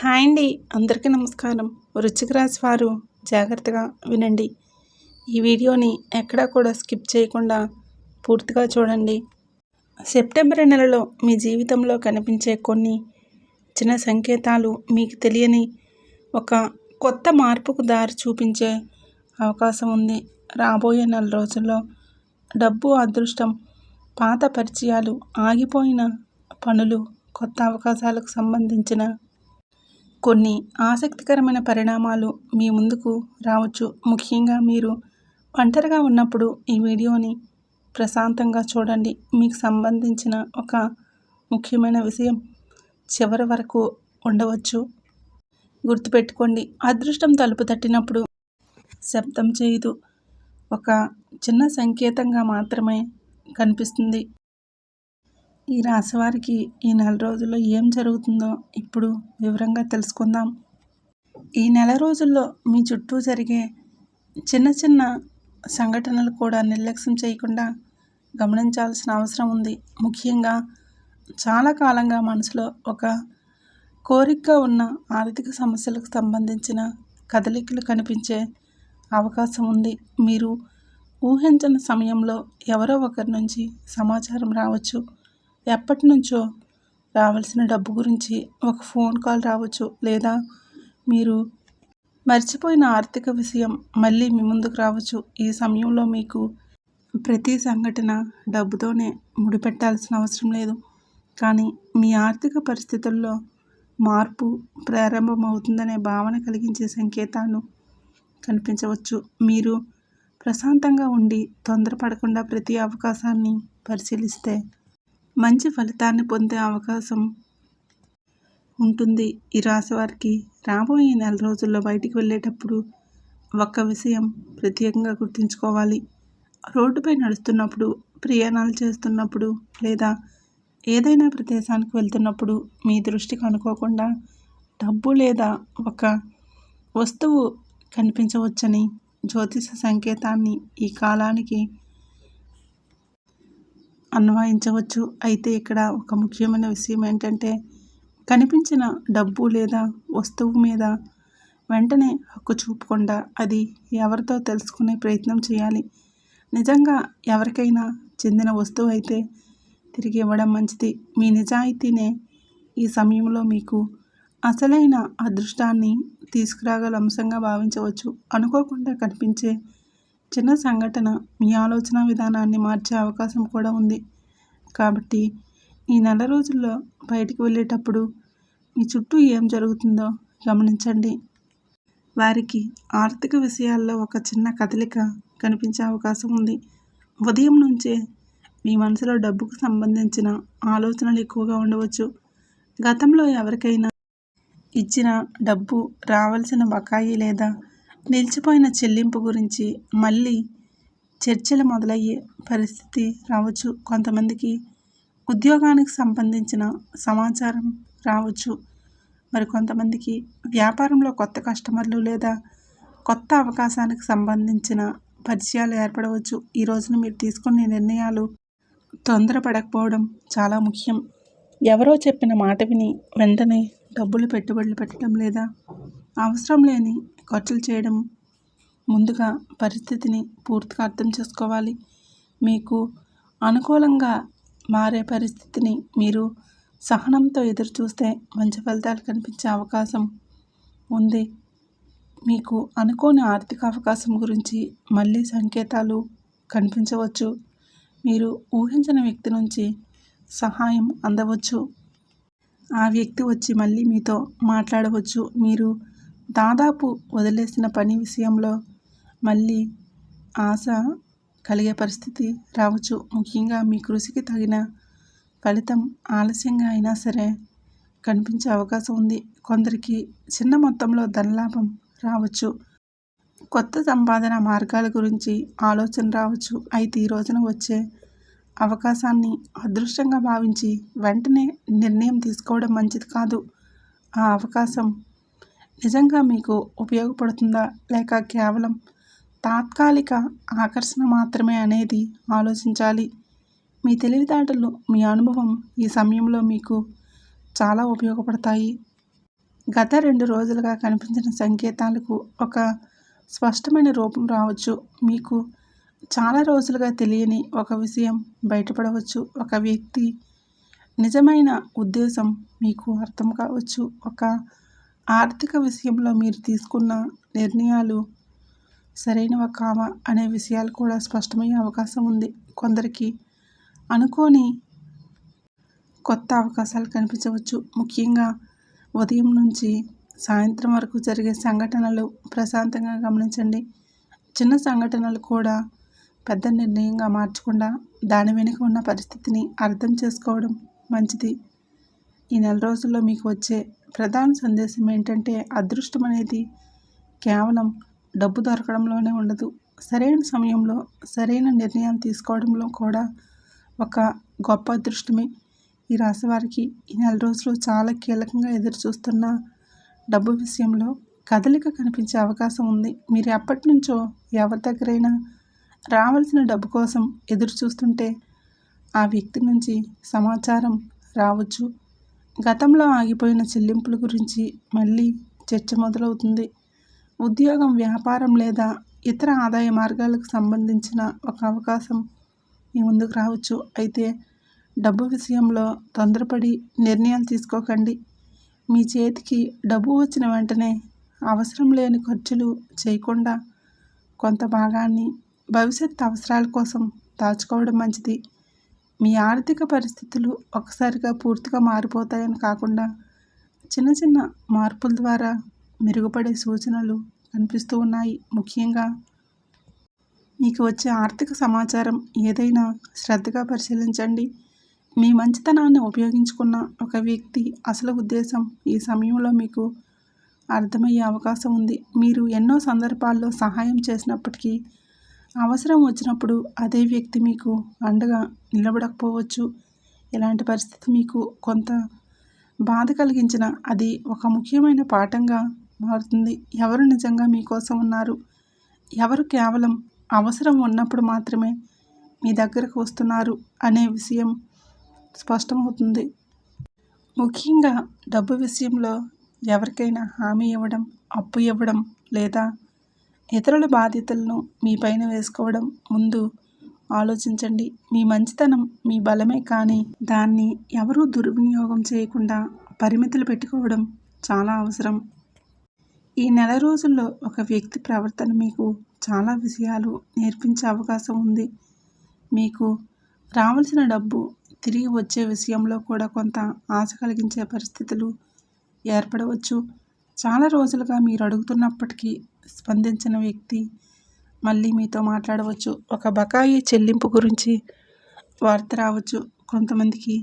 Hi అండి. అందరికీ నమస్కారం. వృశ్చిక రాశి వారు జాగ్రత్తగా వినండి. ఈ వీడియోని ఎక్కడా కూడా స్కిప్ చేయకుండా పూర్తిగా చూడండి. సెప్టెంబర్ నెలలో మీ జీవితంలో కనిపించే కొన్ని చిన్న సంకేతాలు మీకు తెలియని ఒక కొత్త మార్పుకు దారి చూపించే అవకాశం ఉంది. రాబోయే నెల రోజుల్లో డబ్బు, అదృష్టం, పాత పరిచయాలు, ఆగిపోయిన పనులు, కొత్త అవకాశాలకు సంబంధించిన కొన్ని ఆసక్తికరమైన పరిణామాలు మీ ముందుకు రావచ్చు. ముఖ్యంగా మీరు ఒంటరిగా ఉన్నప్పుడు ఈ వీడియోని ప్రశాంతంగా చూడండి. మీకు సంబంధించిన ఒక ముఖ్యమైన విషయం చివరి వరకు ఉండవచ్చు. గుర్తుపెట్టుకోండి, అదృష్టం తలుపు తట్టినప్పుడు శబ్దం చేయదు, ఒక చిన్న సంకేతంగా మాత్రమే కనిపిస్తుంది. ఈ రాశి వారికి ఈ నెల రోజుల్లో ఏం జరుగుతుందో ఇప్పుడు వివరంగా తెలుసుకుందాం. ఈ నెల రోజుల్లో మీ చుట్టూ జరిగే చిన్న చిన్న సంఘటనలు కూడా నిర్లక్ష్యం చేయకుండా గమనించాల్సిన అవసరం ఉంది. ముఖ్యంగా చాలా కాలంగా మనసులో ఒక కోరికగా ఉన్న ఆర్థిక సమస్యలకు సంబంధించిన కదలికలు కనిపించే అవకాశం ఉంది. మీరు ఊహించని సమయంలో ఎవరో ఒకరి నుంచి సమాచారం రావచ్చు. ఎప్పటి నుంచో రావాల్సిన డబ్బు గురించి ఒక ఫోన్ కాల్ రావచ్చు, లేదా మీరు మర్చిపోయిన ఆర్థిక విషయం మళ్ళీ మీ ముందుకు రావచ్చు. ఈ సమయంలో మీకు ప్రతి సంఘటన డబ్బుతోనే ముడిపెట్టాల్సిన అవసరం లేదు, కానీ మీ ఆర్థిక పరిస్థితుల్లో మార్పు ప్రారంభమవుతుందనే భావన కలిగించే సంకేతాలు కనిపించవచ్చు. మీరు ప్రశాంతంగా ఉండి తొందరపడకుండా ప్రతి అవకాశాన్ని పరిశీలిస్తే మంచి ఫలితాన్ని పొందే అవకాశం ఉంటుంది. ఈ రాశి వారికి రాబోయే నెల రోజుల్లో బయటికి వెళ్ళేటప్పుడు ఒక్క విషయం ప్రత్యేకంగా గుర్తుంచుకోవాలి. రోడ్డుపై నడుస్తున్నప్పుడు, ప్రయాణాలు చేస్తున్నప్పుడు, లేదా ఏదైనా ప్రదేశానికి వెళ్తున్నప్పుడు మీ దృష్టికి అనుకోకుండా డబ్బు లేదా ఒక వస్తువు కనిపించవచ్చని జ్యోతిష సంకేతాన్ని ఈ కాలానికి అన్వయించవచ్చు. అయితే ఇక్కడ ఒక ముఖ్యమైన విషయం ఏంటంటే, కనిపించిన డబ్బు లేదా వస్తువు మీద వెంటనే హక్కు చూపకుండా అది ఎవరితో తెలుసుకునే ప్రయత్నం చేయాలి. నిజంగా ఎవరికైనా చెందిన వస్తువు అయితే తిరిగి ఇవ్వడం మంచిది. మీ నిజాయితీనే ఈ సమయంలో మీకు అసలైన అదృష్టాన్ని తీసుకురాగల అంశంగా భావించవచ్చు. అనుకోకుండా కనిపించే చిన్న సంఘటన మీ ఆలోచన విధానాన్ని మార్చే అవకాశం కూడా ఉంది. కాబట్టి ఈ నెల రోజుల్లో బయటికి వెళ్ళేటప్పుడు మీ చుట్టూ ఏం జరుగుతుందో గమనించండి. వారికి ఆర్థిక విషయాల్లో ఒక చిన్న కదలిక కనిపించే అవకాశం ఉంది. ఉదయం నుంచే మీ మనసులో డబ్బుకు సంబంధించిన ఆలోచనలు ఎక్కువగా ఉండవచ్చు. గతంలో ఎవరికైనా ఇచ్చిన డబ్బు, రావాల్సిన బకాయి లేదా నిలిచిపోయిన చెల్లింపు గురించి మళ్ళీ చర్చలు మొదలయ్యే పరిస్థితి రావచ్చు. కొంతమందికి ఉద్యోగానికి సంబంధించిన సమాచారం రావచ్చు. మరికొంతమందికి వ్యాపారంలో కొత్త కస్టమర్లు లేదా కొత్త అవకాశానికి సంబంధించిన పరిచయాలు ఏర్పడవచ్చు. ఈ రోజున మీరు తీసుకునే నిర్ణయాలు తొందరపడకపోవడం చాలా ముఖ్యం. ఎవరో చెప్పిన మాట విని వెంటనే డబ్బులు పెట్టుబడులు పెట్టడం లేదా అవసరం లేని ఖర్చులు చేయడం ముందుగా పరిస్థితిని పూర్తిగా అర్థం చేసుకోవాలి. మీకు అనుకూలంగా మారే పరిస్థితిని మీరు సహనంతో ఎదురు చూస్తే మంచి ఫలితాలు కనిపించే అవకాశం ఉంది. మీకు అనుకోని ఆర్థిక అవకాశం గురించి మళ్ళీ సంకేతాలు కనిపించవచ్చు. మీరు ఊహించిన వ్యక్తి నుంచి సహాయం అందవచ్చు. ఆ వ్యక్తి వచ్చి మళ్ళీ మీతో మాట్లాడవచ్చు. మీరు దాదాపు వదిలేసిన పని విషయంలో మళ్ళీ ఆశ కలిగే పరిస్థితి రావచ్చు. ముఖ్యంగా మీ కృషికి తగిన ఫలితం ఆలస్యంగా అయినా సరే కనిపించే అవకాశం ఉంది. కొందరికి చిన్న మొత్తంలో ధనలాభం రావచ్చు. కొత్త సంపాదన మార్గాల గురించి ఆలోచన రావచ్చు. అయితే ఈ రోజున వచ్చే అవకాశాన్ని అదృష్టంగా భావించి వెంటనే నిర్ణయం తీసుకోవడం మంచిది కాదు. ఆ అవకాశం నిజంగా మీకు ఉపయోగపడుతుందా, లేక కేవలం తాత్కాలిక ఆకర్షణ మాత్రమే అనేది ఆలోచించాలి. మీ తెలివితేటలు, మీ అనుభవం ఈ సమయంలో మీకు చాలా ఉపయోగపడతాయి. గత 2 రోజులుగా కనిపించిన సంకేతాలకు ఒక స్పష్టమైన రూపం రావచ్చు. మీకు చాలా రోజులుగా తెలియని ఒక విషయం బయటపడవచ్చు. ఒక వ్యక్తి నిజమైన ఉద్దేశం మీకు అర్థం కావచ్చు. ఒక ఆర్థిక విషయంలో మీరు తీసుకున్న నిర్ణయాలు సరైనవా కావా అనే విషయాలు కూడా స్పష్టమయ్యే అవకాశం ఉంది. కొందరికి అనుకోని కొత్త అవకాశాలు కనిపించవచ్చు. ముఖ్యంగా ఉదయం నుంచి సాయంత్రం వరకు జరిగే సంఘటనలు ప్రశాంతంగా గమనించండి. చిన్న సంఘటనలు కూడా పెద్ద నిర్ణయంగా మార్చకుండా దాని వెనుక ఉన్న పరిస్థితిని అర్థం చేసుకోవడం మంచిది. ఈ నెల రోజుల్లో మీకు వచ్చే ప్రధాన సందేశం ఏంటంటే, అదృష్టం అనేది కేవలం డబ్బు దొరకడంలోనే ఉండదు. సరైన సమయంలో సరైన నిర్ణయాలు తీసుకోవడంలో కూడా ఒక గొప్ప అదృష్టమే. ఈ రాశి వారికి ఈ నెల రోజులు చాలా కీలకంగా ఎదురుచూస్తున్న డబ్బు విషయంలో కదలిక కనిపించే అవకాశం ఉంది. మీరు ఎప్పటి నుంచో ఎవరి దగ్గరైనా రావాల్సిన డబ్బు కోసం ఎదురు చూస్తుంటే ఆ వ్యక్తి నుంచి సమాచారం రావచ్చు. గతంలో ఆగిపోయిన చెల్లింపుల గురించి మళ్ళీ చర్చ మొదలవుతుంది. ఉద్యోగం, వ్యాపారం లేదా ఇతర ఆదాయ మార్గాలకు సంబంధించిన ఒక అవకాశం మీ ముందుకు రావచ్చు. అయితే డబ్బు విషయంలో తొందరపడి నిర్ణయాలు తీసుకోకండి. మీ చేతికి డబ్బు వచ్చిన వెంటనే అవసరం లేని ఖర్చులు చేయకుండా కొంత భాగాన్ని భవిష్యత్ అవసరాల కోసం దాచుకోవడం మంచిది. మీ ఆర్థిక పరిస్థితులు ఒక్కసారిగా పూర్తిగా మారిపోతాయని కాకుండా చిన్న చిన్న మార్పుల ద్వారా మెరుగుపడే సూచనలు కనిపిస్తూ ఉన్నాయి. ముఖ్యంగా మీకు వచ్చే ఆర్థిక సమాచారం ఏదైనా శ్రద్ధగా పరిశీలించండి. మీ మంచితనాన్ని ఉపయోగించుకున్న ఒక వ్యక్తి అసలు ఉద్దేశం ఈ సమయంలో మీకు అర్థమయ్యే అవకాశం ఉంది. మీరు ఎన్నో సందర్భాల్లో సహాయం చేసినప్పటికీ అవసరం వచ్చినప్పుడు అదే వ్యక్తి మీకు అండగా నిలబడకపోవచ్చు. ఇలాంటి పరిస్థితి మీకు కొంత బాధ కలిగించిన అది ఒక ముఖ్యమైన పాఠంగా మారుతుంది. ఎవరు నిజంగా మీకోసం ఉన్నారు, ఎవరు కేవలం అవసరం ఉన్నప్పుడు మాత్రమే మీ దగ్గరకు వస్తున్నారు అనే విషయం స్పష్టమవుతుంది. ముఖ్యంగా డబ్బు విషయంలో ఎవరికైనా హామీ ఇవ్వడం, అప్పు ఇవ్వడం లేదా ఇతరుల బాధ్యతలను మీ పైన వేసుకోవడం ముందు ఆలోచించండి. మీ మంచితనం మీ బలమే, కానీ దాన్ని ఎవరూ దుర్వినియోగం చేయకుండా పరిమితులు పెట్టుకోవడం చాలా అవసరం. ఈ నెల రోజుల్లో ఒక వ్యక్తి ప్రవర్తన మీకు చాలా విషయాలు నేర్పించే అవకాశం ఉంది. మీకు రావాల్సిన డబ్బు తిరిగి వచ్చే విషయంలో కూడా కొంత ఆశ కలిగించే పరిస్థితులు ఏర్పడవచ్చు. చాలా రోజులుగా మీరు అడుగుతున్నప్పటికీ స్పందించిన వ్యక్తి మళ్ళీ మీతో మాట్లాడవచ్చు. ఒక బకాయి చెల్లింపు గురించి వార్త రావచ్చు. కొంతమందికి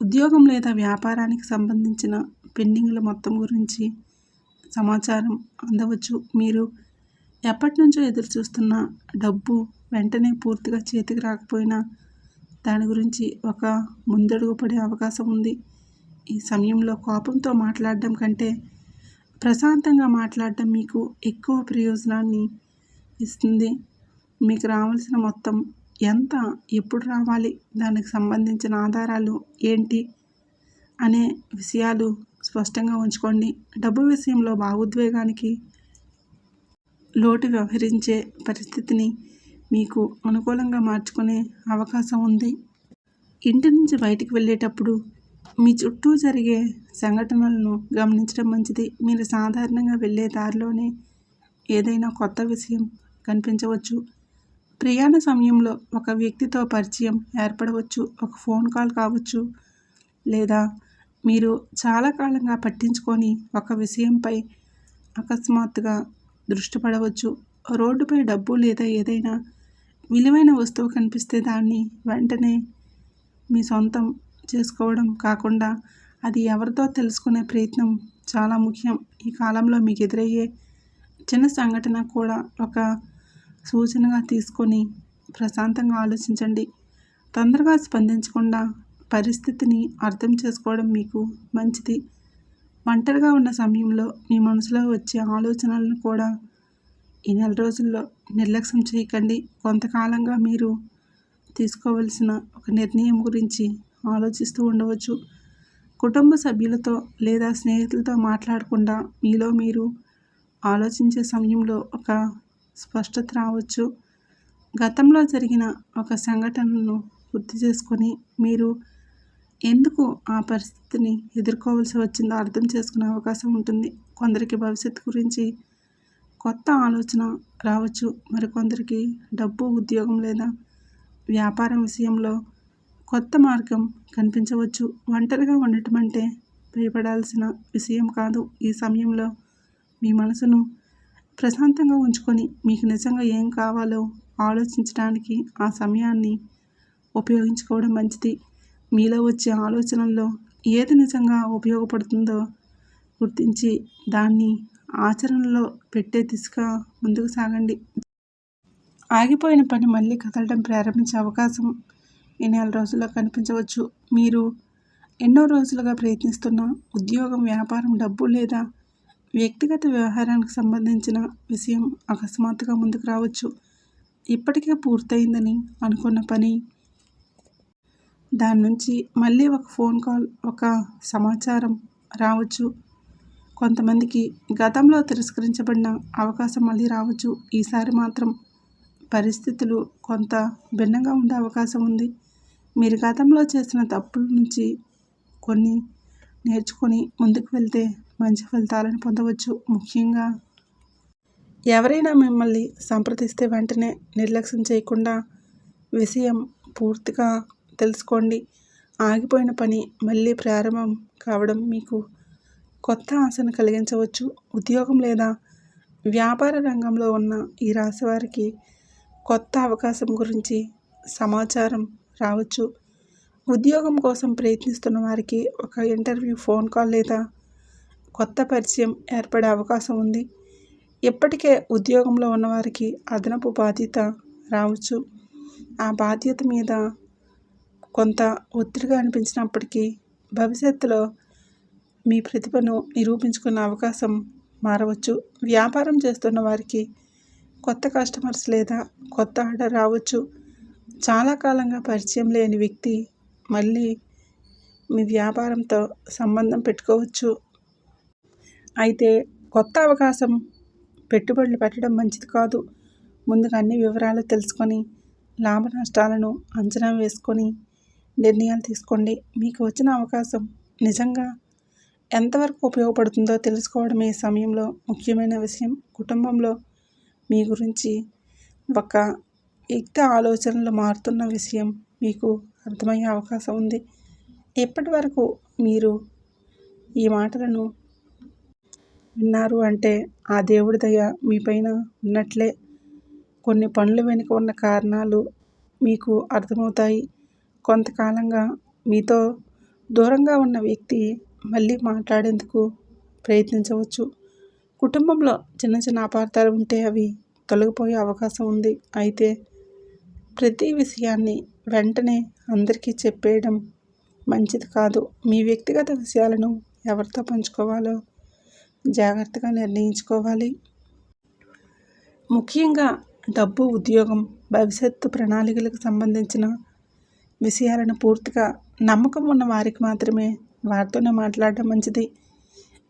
ఉద్యోగం లేదా వ్యాపారానికి సంబంధించిన పెండింగ్ల మొత్తం గురించి సమాచారం అందవచ్చు. మీరు ఎప్పటి నుంచో ఎదురు చూస్తున్న డబ్బు వెంటనే పూర్తిగా చేతికి రాకపోయినా దాని గురించి ఒక ముందడుగు పడే అవకాశం ఉంది. ఈ సమయంలో కోపంతో మాట్లాడడం కంటే ప్రశాంతంగా మాట్లాడడం మీకు ఎక్కువ ప్రయోజనాన్ని ఇస్తుంది. మీకు రావాల్సిన మొత్తం ఎంత, ఎప్పుడు రావాలి, దానికి సంబంధించిన ఆధారాలు ఏంటి అనే విషయాలు స్పష్టంగా ఉంచుకోండి. డబ్బు విషయంలో భావోద్వేగానికి లోటు వ్యవహరించే పరిస్థితిని మీకు అనుకూలంగా మార్చుకునే అవకాశం ఉంది. ఇంటి నుంచి బయటికి వెళ్ళేటప్పుడు మీ చుట్టూ జరిగే సంఘటనలను గమనించడం మంచిది. మీరు సాధారణంగా వెళ్ళే దారిలోనే ఏదైనా కొత్త విషయం కనిపించవచ్చు. ప్రయాణ సమయంలో ఒక వ్యక్తితో పరిచయం ఏర్పడవచ్చు. ఒక ఫోన్ కాల్ కావచ్చు, లేదా మీరు చాలా కాలంగా పట్టించుకొని ఒక విషయంపై అకస్మాత్తుగా దృష్టి పడవచ్చు. రోడ్డుపై డబ్బు లేదా ఏదైనా విలువైన వస్తువు కనిపిస్తే దాన్ని వెంటనే మీ సొంతం చేసుకోవడం కాకుండా అది ఎవరితో తెలుసుకునే ప్రయత్నం చాలా ముఖ్యం. ఈ కాలంలో మీకు ఎదురయ్యే చిన్న సంఘటన కూడా ఒక సూచనగా తీసుకొని ప్రశాంతంగా ఆలోచించండి. తొందరగా స్పందించకుండా పరిస్థితిని అర్థం చేసుకోవడం మీకు మంచిది. ఒంటరిగా ఉన్న సమయంలో మీ మనసులో వచ్చే ఆలోచనలను కూడా ఈ నెల రోజుల్లో నిర్లక్ష్యం చేయకండి. కొంతకాలంగా మీరు తీసుకోవలసిన ఒక నిర్ణయం గురించి ఆలోచిస్తూ ఉండవచ్చు. కుటుంబ సభ్యులతో లేదా స్నేహితులతో మాట్లాడకుండా మీలో మీరు ఆలోచించే సమయంలో ఒక స్పష్టత రావచ్చు. గతంలో జరిగిన ఒక సంఘటనను గుర్తు చేసుకొని మీరు ఎందుకు ఆ పరిస్థితిని ఎదుర్కోవాల్సి వచ్చిందో అర్థం చేసుకునే అవకాశం ఉంటుంది. కొందరికి భవిష్యత్తు గురించి కొత్త ఆలోచన రావచ్చు. మరికొందరికి డబ్బు, ఉద్యోగం లేదా వ్యాపారం విషయంలో కొత్త మార్గం కనిపించవచ్చు. ఒంటరిగా ఉండటం అంటే భయపడాల్సిన విషయం కాదు. ఈ సమయంలో మీ మనసును ప్రశాంతంగా ఉంచుకొని మీకు నిజంగా ఏం కావాలో ఆలోచించడానికి ఆ సమయాన్ని ఉపయోగించుకోవడం మంచిది. మీలో వచ్చే ఆలోచనల్లో ఏది నిజంగా ఉపయోగపడుతుందో గుర్తించి దాన్ని ఆచరణలో పెట్టే దిశగా ముందుకు సాగండి. ఆగిపోయిన పని మళ్ళీ కదలడం ప్రారంభించే అవకాశం ఈ నెల రోజుల్లో కనిపించవచ్చు. మీరు ఎన్నో రోజులుగా ప్రయత్నిస్తున్న ఉద్యోగం, వ్యాపారం, డబ్బు లేదా వ్యక్తిగత వ్యవహారానికి సంబంధించిన విషయం అకస్మాత్తుగా ముందుకు రావచ్చు. ఇప్పటికే పూర్తయిందని అనుకున్న పని దాని నుంచి మళ్ళీ ఒక ఫోన్ కాల్, ఒక సమాచారం రావచ్చు. కొంతమందికి గతంలో తిరస్కరించబడిన అవకాశం మళ్ళీ రావచ్చు. ఈసారి మాత్రం పరిస్థితులు కొంత భిన్నంగా ఉండే అవకాశం ఉంది. మీరు గతంలో చేసిన తప్పుల నుంచి కొన్ని నేర్చుకొని ముందుకు వెళ్తే మంచి ఫలితాలను పొందవచ్చు. ముఖ్యంగా ఎవరైనా మిమ్మల్ని సంప్రదిస్తే వెంటనే నిర్లక్ష్యం చేయకుండా విషయం పూర్తిగా తెలుసుకోండి. ఆగిపోయిన పని మళ్ళీ ప్రారంభం కావడం మీకు కొత్త ఆశను కలిగించవచ్చు. ఉద్యోగం లేదా వ్యాపార రంగంలో ఉన్న ఈ రాశి వారికి కొత్త అవకాశం గురించి సమాచారం రావచ్చు. ఉద్యోగం కోసం ప్రయత్నిస్తున్న వారికి ఒక ఇంటర్వ్యూ, ఫోన్ కాల్ లేదా కొత్త పరిచయం ఏర్పడే అవకాశం ఉంది. ఇప్పటికే ఉద్యోగంలో ఉన్నవారికి అదనపు బాధ్యత రావచ్చు. ఆ బాధ్యత మీద కొంత ఒత్తిడిగా అనిపించినప్పటికీ భవిష్యత్తులో మీ ప్రతిభను నిరూపించుకునే అవకాశం మారవచ్చు. వ్యాపారం చేస్తున్న వారికి కొత్త కస్టమర్స్ లేదా కొత్త ఆర్డర్ రావచ్చు. చాలా కాలంగా పరిచయం లేని వ్యక్తి మళ్ళీ మీ వ్యాపారంతో సంబంధం పెట్టుకోవచ్చు. అయితే కొత్త అవకాశం పెట్టుబడులు పెట్టడం మంచిది కాదు. ముందుగా అన్ని వివరాలు తెలుసుకొని లాభ నష్టాలను అంచనా వేసుకొని నిర్ణయాలు తీసుకోండి. మీకు వచ్చిన అవకాశం నిజంగా ఎంతవరకు ఉపయోగపడుతుందో తెలుసుకోవడమే ఈ సమయంలో ముఖ్యమైన విషయం. కుటుంబంలో మీ గురించి ఒక వ్యక్తి ఆలోచనలు మారుతున్న విషయం మీకు అర్థమయ్యే అవకాశం ఉంది. ఇప్పటి వరకు మీరు ఈ మాటలను విన్నారు అంటే ఆ దేవుడి దయ మీపైన ఉన్నట్లే. కొన్ని పనుల వెనుక ఉన్న కారణాలు మీకు అర్థమవుతాయి. కొంతకాలంగా మీతో దూరంగా ఉన్న వ్యక్తి మళ్ళీ మాట్లాడేందుకు ప్రయత్నించవచ్చు. కుటుంబంలో చిన్న చిన్న అపార్థాలు ఉంటే అవి తొలగిపోయే అవకాశం ఉంది. అయితే ప్రతి విషయాన్ని వెంటనే అందరికీ చెప్పేయడం మంచిది కాదు. మీ వ్యక్తిగత విషయాలను ఎవరితో పంచుకోవాలో జాగ్రత్తగా నిర్ణయించుకోవాలి. ముఖ్యంగా డబ్బు, ఉద్యోగం, భవిష్యత్తు ప్రణాళికలకు సంబంధించిన విషయాలను పూర్తిగా నమ్మకం ఉన్న వారికి మాత్రమే వారితోనే మాట్లాడడం మంచిది.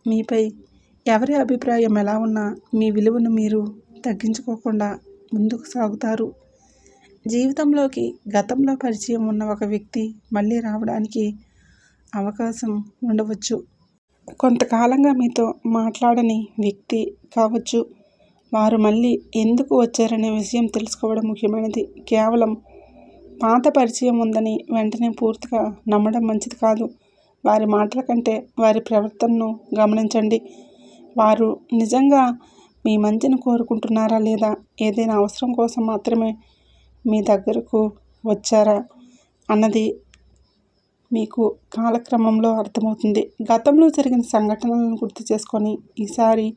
మీపై ఎవరి అభిప్రాయం ఎలా ఉన్నా మీ విలువను మీరు తగ్గించుకోకుండా ముందుకు సాగుతారు. జీవితంలోకి గతంలో పరిచయం ఉన్న ఒక వ్యక్తి మళ్ళీ రావడానికి అవకాశం ఉండవచ్చు. కొంతకాలంగా మీతో మాట్లాడని వ్యక్తి కావచ్చు. వారు మళ్ళీ ఎందుకు వచ్చారనే విషయం తెలుసుకోవడం ముఖ్యమైనది. కేవలం పాత పరిచయం ఉందని వెంటనే పూర్తిగా నమ్మడం మంచిది కాదు. వారి మాటల కంటే వారి ప్రవర్తనను గమనించండి. వారు నిజంగా మీ మంచిని కోరుకుంటున్నారా లేదా ఏదైనా అవసరం కోసం మాత్రమే మీ దగ్గరకు వచ్చారా అన్నది మీకు కాలక్రమంలో అర్థమవుతుంది. గతంలో జరిగిన సంఘటనలను గుర్తు చేసుకొని ఈసారి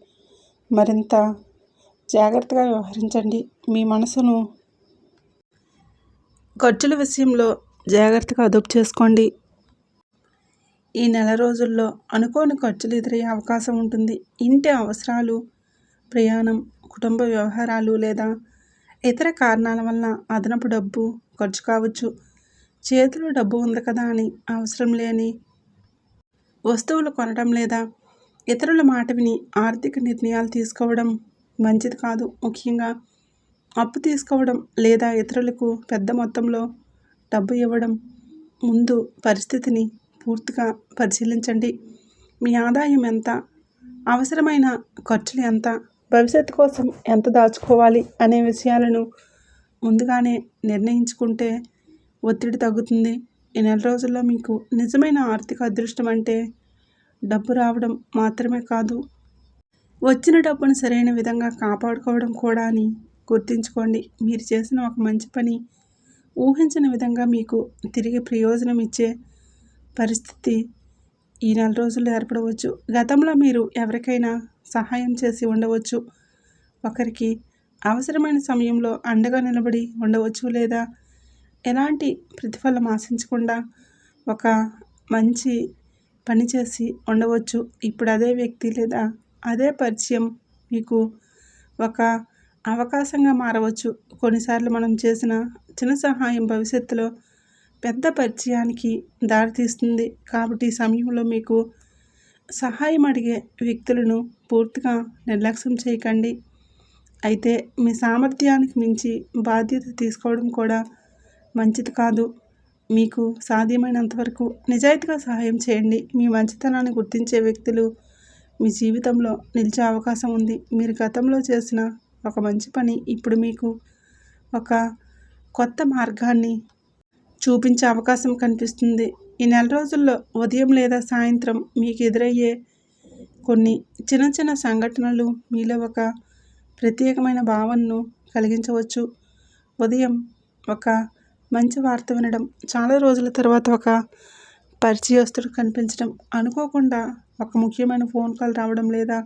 మరింత జాగ్రత్తగా వ్యవహరించండి. మీ మనసును ఖర్చుల విషయంలో జాగ్రత్తగా అదుపు చేసుకోండి. ఈ నెల రోజుల్లో అనుకోని ఖర్చులు ఎదురయ్యే అవకాశం ఉంటుంది. ఇంటి అవసరాలు, ప్రయాణం, కుటుంబ వ్యవహారాలు లేదా ఇతర కారణాల వల్ల అదనపు డబ్బు ఖర్చు కావచ్చు. చేతిలో డబ్బు ఉంది కదా అని అవసరం లేని వస్తువులు కొనడం లేదా ఇతరుల మాట విని ఆర్థిక నిర్ణయాలు తీసుకోవడం మంచిది కాదు. ముఖ్యంగా అప్పు తీసుకోవడం లేదా ఇతరులకు పెద్ద మొత్తంలో డబ్బు ఇవ్వడం ముందు పరిస్థితిని పూర్తిగా పరిశీలించండి. మీ ఆదాయం ఎంత, అవసరమైన ఖర్చులు ఎంత, భవిష్యత్తు కోసం ఎంత దాచుకోవాలి అనే విషయాలను ముందుగానే నిర్ణయించుకుంటే ఒత్తిడి తగ్గుతుంది. ఈ నెల రోజుల్లో మీకు నిజమైన ఆర్థిక అదృష్టం అంటే డబ్బు రావడం మాత్రమే కాదు, వచ్చిన డబ్బును సరైన విధంగా కాపాడుకోవడం కూడా అని గుర్తుంచుకోండి. మీరు చేసిన ఒక మంచి పని ఊహించిన విధంగా మీకు తిరిగి ప్రయోజనం ఇచ్చే పరిస్థితి ఈ నెల రోజుల్లో ఏర్పడవచ్చు. గతంలో మీరు ఎవరికైనా సహాయం చేసి ఉండవచ్చు, ఒకరికి అవసరమైన సమయంలో అండగా నిలబడి ఉండవచ్చు, లేదా ఎలాంటి ప్రతిఫలం ఆశించకుండా ఒక మంచి పని చేసి ఉండవచ్చు. ఇప్పుడు అదే వ్యక్తి లేదా అదే పరిచయం మీకు ఒక అవకాశంగా మారవచ్చు. కొన్నిసార్లు మనం చేసిన చిన్న సహాయం భవిష్యత్తులో పెద్ద పరిచయానికి దారితీస్తుంది. కాబట్టి ఈ సమయంలో మీకు సహాయం అడిగే వ్యక్తులను పూర్తిగా నిర్లక్ష్యం చేయకండి. అయితే మీ సామర్థ్యానికి మించి బాధ్యత తీసుకోవడం కూడా మంచిది కాదు. మీకు సాధ్యమైనంత వరకు నిజాయితీగా సహాయం చేయండి. మీ మంచితనాన్ని గుర్తించే వ్యక్తులు మీ జీవితంలో నిలిచే అవకాశం ఉంది. మీరు గతంలో చేసిన ఒక మంచి పని ఇప్పుడు మీకు ఒక కొత్త మార్గాన్ని చూపించే అవకాశం కనిపిస్తుంది. ఈ నెల రోజుల్లో ఉదయం లేదా సాయంత్రం మీకు ఎదురయ్యే కొన్ని చిన్న చిన్న సంఘటనలు మీలో ఒక ప్రత్యేకమైన భావనను కలిగించవచ్చు. ఉదయం ఒక మంచి వార్త వినడం, చాలా రోజుల తర్వాత ఒక పరిచయస్తుడు కనిపించడం, అనుకోకుండా ఒక ముఖ్యమైన ఫోన్ కాల్ రావడం, లేదా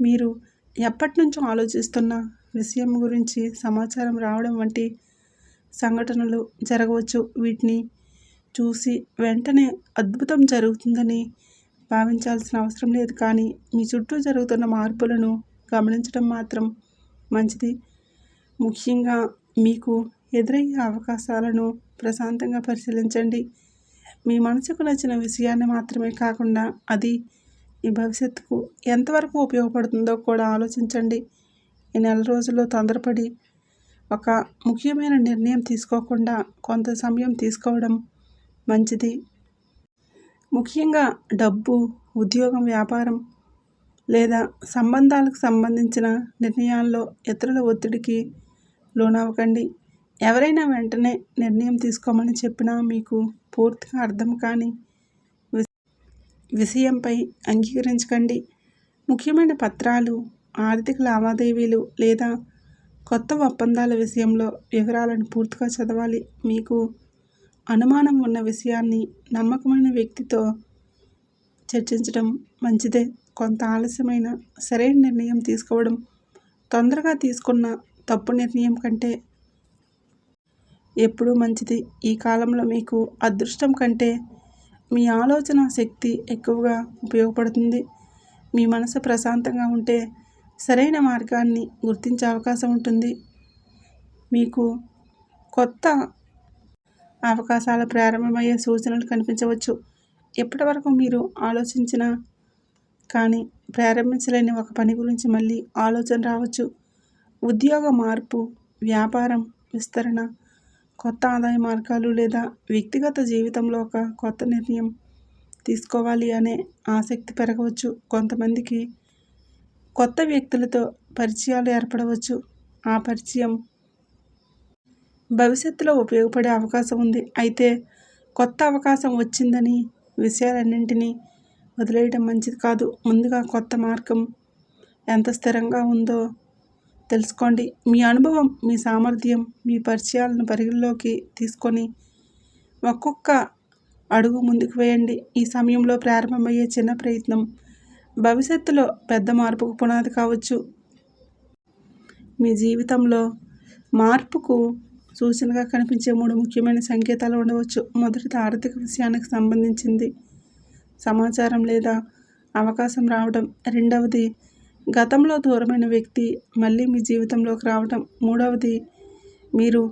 మీరు ఎప్పటి నుంచో ఆలోచిస్తున్న విషయం గురించి సమాచారం రావడం వంటి సంఘటనలు జరగవచ్చు. వీటిని చూసి వెంటనే అద్భుతం జరుగుతుందని భావించాల్సిన అవసరం లేదు, కానీ మీ చుట్టూ జరుగుతున్న మార్పులను గమనించడం మాత్రం మంచిది. ముఖ్యంగా మీకు ఎదురయ్యే అవకాశాలను ప్రశాంతంగా పరిశీలించండి. మీ మనసుకు నచ్చిన విషయాన్ని మాత్రమే కాకుండా అది మీ భవిష్యత్తుకు ఎంతవరకు ఉపయోగపడుతుందో కూడా ఆలోచించండి. ఈ నెల రోజుల్లో తొందరపడి ఒక ముఖ్యమైన నిర్ణయం తీసుకోకుండా కొంత సమయం తీసుకోవడం మంచిది. ముఖ్యంగా డబ్బు, ఉద్యోగం, వ్యాపారం లేదా సంబంధాలకు సంబంధించిన నిర్ణయాల్లో ఇతరుల ఒత్తిడికి లోనవ్వకండి. ఎవరైనా వెంటనే నిర్ణయం తీసుకోమని చెప్పినా మీకు పూర్తిగా అర్థం కాని విషయంపై అంగీకరించకండి. ముఖ్యమైన పత్రాలు, ఆర్థిక లావాదేవీలు లేదా కొత్త ఒప్పందాల విషయంలో వివరాలను పూర్తిగా చదవాలి. మీకు అనుమానం ఉన్న విషయాన్ని నమ్మకమైన వ్యక్తితో చర్చించడం మంచిదే. కొంత ఆలస్యమైన సరైన నిర్ణయం తీసుకోవడం తొందరగా తీసుకున్న తప్పు నిర్ణయం కంటే ఎప్పుడూ మంచిది. ఈ కాలంలో మీకు అదృష్టం కంటే మీ ఆలోచన శక్తి ఎక్కువగా ఉపయోగపడుతుంది. మీ మనసు ప్రశాంతంగా ఉంటే సరైన మార్గాన్ని గుర్తించే అవకాశం ఉంటుంది. మీకు కొత్త అవకాశాలు ప్రారంభమయ్యే సూచనలు కనిపించవచ్చు. ఇప్పటి వరకు మీరు ఆలోచించిన కానీ ప్రారంభించలేని ఒక పని గురించి మళ్ళీ ఆలోచన రావచ్చు. ఉద్యోగ మార్పు, వ్యాపారం విస్తరణ, కొత్త ఆదాయ మార్గాలు లేదా వ్యక్తిగత జీవితంలో ఒక కొత్త నిర్ణయం తీసుకోవాలి అనే ఆసక్తి పెరగవచ్చు. కొంతమందికి కొత్త వ్యక్తులతో పరిచయాలు ఏర్పడవచ్చు. ఆ పరిచయం భవిష్యత్తులో ఉపయోగపడే అవకాశం ఉంది. అయితే కొత్త అవకాశం వచ్చిందని విషయాలన్నింటినీ వదిలేయడం మంచిది కాదు. ముందుగా కొత్త మార్గం ఎంత స్థిరంగా ఉందో తెలుసుకోండి. మీ అనుభవం, మీ సామర్థ్యం, మీ పరిచయాలను పరిగణలోకి తీసుకొని ఒక్కొక్క అడుగు ముందుకు వేయండి. ఈ సమయంలో ప్రారంభమయ్యే చిన్న ప్రయత్నం భవిష్యత్తులో పెద్ద మార్పుకు పునాది కావచ్చు. మీ జీవితంలో మార్పుకు సూచనగా కనిపించే 3 ముఖ్యమైన సంకేతాలు ఉండవచ్చు. మొదటిది ఆర్థిక విషయానికి సంబంధించింది సమాచారం లేదా అవకాశం రావడం. రెండవది గతంలో దూరమైన వ్యక్తి మళ్ళీ మీ జీవితంలోకి రావడం. మూడవది మీరు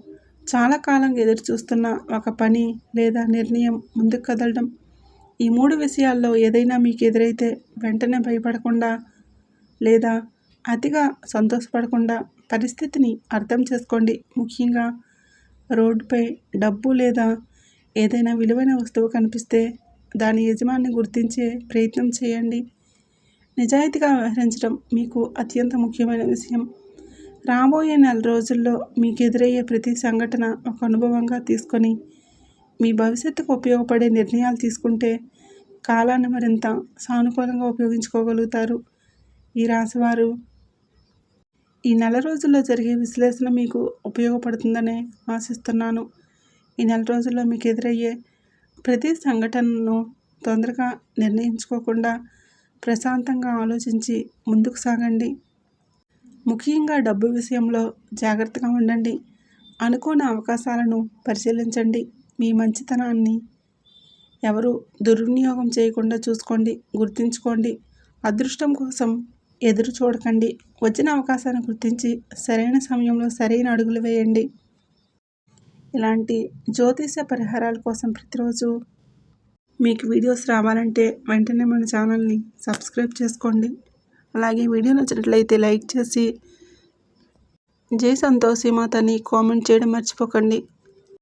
చాలా కాలంగా ఎదురు చూస్తున్న ఒక పని లేదా నిర్ణయం ముందుకు కదలడం. ఈ 3 విషయాల్లో ఏదైనా మీకు ఎదురైతే వెంటనే భయపడకుండా లేదా అతిగా సంతోషపడకుండా పరిస్థితిని అర్థం చేసుకోండి. ముఖ్యంగా రోడ్డుపై డబ్బు లేదా ఏదైనా విలువైన వస్తువు కనిపిస్తే దాని యజమానిని గుర్తించే ప్రయత్నం చేయండి. నిజాయితీగా వ్యవహరించడం మీకు అత్యంత ముఖ్యమైన విషయం. రాబోయే నెల రోజుల్లో మీకు ఎదురయ్యే ప్రతి సంఘటన ఒక అనుభవంగా తీసుకొని మీ భవిష్యత్తుకు ఉపయోగపడే నిర్ణయాలు తీసుకుంటే కాలాన్ని మరింత సానుకూలంగా ఉపయోగించుకోగలుగుతారు. ఈ రాశివారు ఈ నెల రోజుల్లో జరిగే విశ్లేషణ మీకు ఉపయోగపడుతుందని ఆశిస్తున్నాను. ఈ నెల రోజుల్లో మీకు ఎదురయ్యే ప్రతి సంఘటనను తొందరగా నిర్ణయించుకోకుండా ప్రశాంతంగా ఆలోచించి ముందుకు సాగండి. ముఖ్యంగా డబ్బు విషయంలో జాగ్రత్తగా ఉండండి. అనుకోని అవకాశాలను పరిశీలించండి. మీ మంచితనాన్ని ఎవరు దుర్వినియోగం చేయకుండా చూసుకోండి. గుర్తుంచుకోండి, అదృష్టం కోసం ఎదురు చూడకండి. వచ్చిన అవకాశాన్ని గుర్తించి సరైన సమయంలో సరైన అడుగులు వేయండి. ఇలాంటి జ్యోతిష పరిహారాల కోసం ప్రతిరోజు మీకు వీడియోస్ రావాలంటే వెంటనే మన ఛానల్ని సబ్స్క్రైబ్ చేసుకోండి. అలాగే వీడియో నచ్చినట్లయితే లైక్ చేసి జై సంతోషి మాతని కామెంట్ చేయడం మర్చిపోకండి.